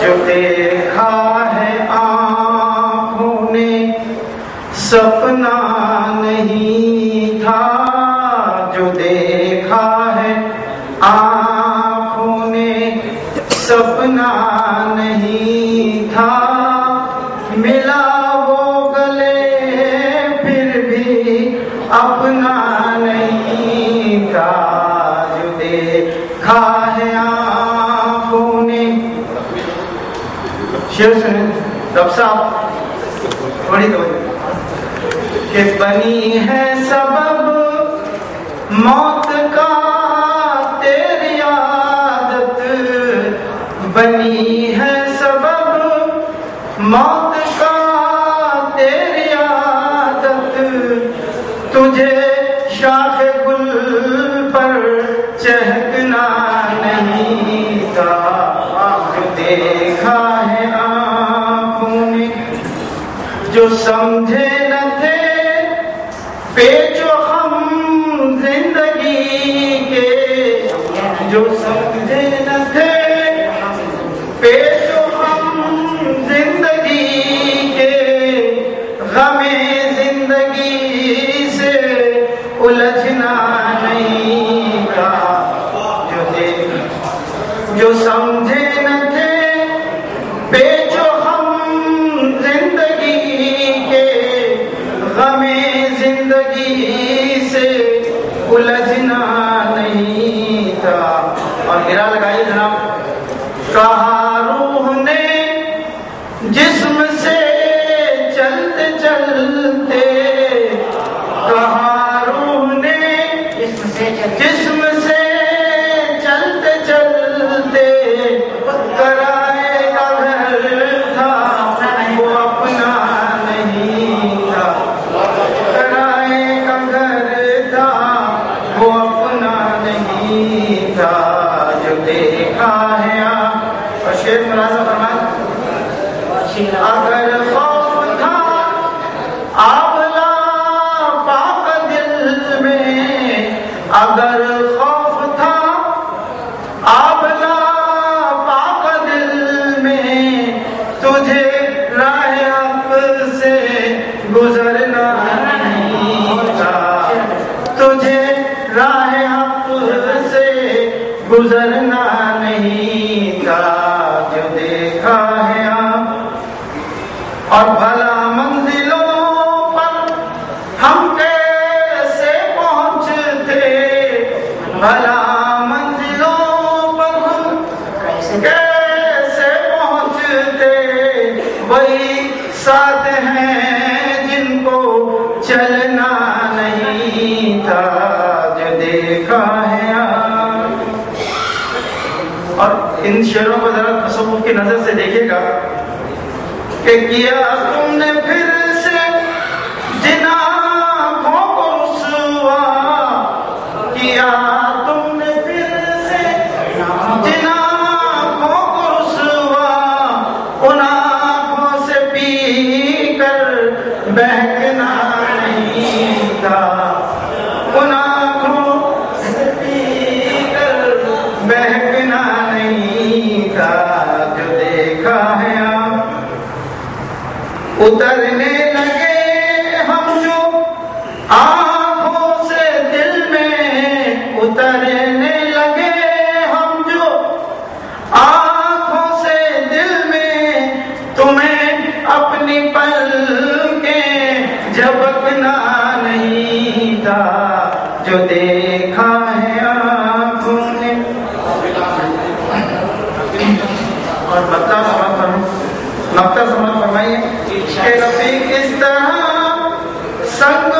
جو دیکھا ہے آنکھوں نے سپنا نہیں تھا، جو دیکھا ہے آنکھوں نے سپنا نہیں تھا، ملا وہ گلے پھر بھی اپنا نہیں تھا، جو دیکھا ہے آنکھوں نے. شیر سنیں ڈاکٹر صاحب تھوڑی توجہ کہ بنی ہے سبب موت کا تیری عادت، بنی ہے سبب موت کا تیری عادت، تجھے شاخ گل پر چہکنا نہیں تھا، جو دیکھا ہے آنکھوں نے. جو سمجھے نہ تھے پیچ و خم زندگی کے، جو سمجھے نہ تھے پیچ و خم زندگی کے، غم زندگی سے الجھنا نہیں تھا، جو سمجھے نہ تھے پیچ و خم زندگی کے، غم زندگی سے الجھنا نہیں تھا. اور گرا لگائیے جناب. کہا روح نے جسم سے چلتے چلتے، کہا روح نے جسم سے چلتے چلتے، کرائے کا گھر تھا وہ اپنا نہیں تھا، کرائے کا گھر تھا وہ اپنا نہیں تھا، جو دیکھا ہے اور شیر ملازم فرمائے. اگر خوف تھا آبلا پاک دل میں، اگر خوف تھا آبلا پاک دل میں، تجھے راہ حق سے گزرنا نہیں تھا، تجھے راہ حق سے گزرنا نہیں تھا، جو دیکھا ہے اور بھلا منزلوں پر ہم کیسے پہنچتے، بھلا منزلوں پر ہم کیسے پہنچتے، وہی ساتھ ہیں جن کو چلنا نہیں تھا، جو دیکھا ہے. اور ان شعروں کو ذرا تصوف کی نظر سے دیکھیے گا کہ کیا تم نے پھر سے جن آنکھوں کو رسوا، کیا تم نے پھر سے جن آنکھوں کو رسوا، ان آنکھوں سے پی کر بہکنا نہیں تھا، ان آنکھوں سے پی کر بہکنا نہیں تھا، جو دیکھا ہے. اترنے لگے ہم جو آنکھوں سے دل میں، اترنے لگے ہم جو آنکھوں سے دل میں، تمہیں اپنی پلکیں جھپکنا نہیں تھا، جو دیکھا ہے آنکھوں نے. اور نقطہ سماعت فرمائیے کہ رفیق اس طرح سنگ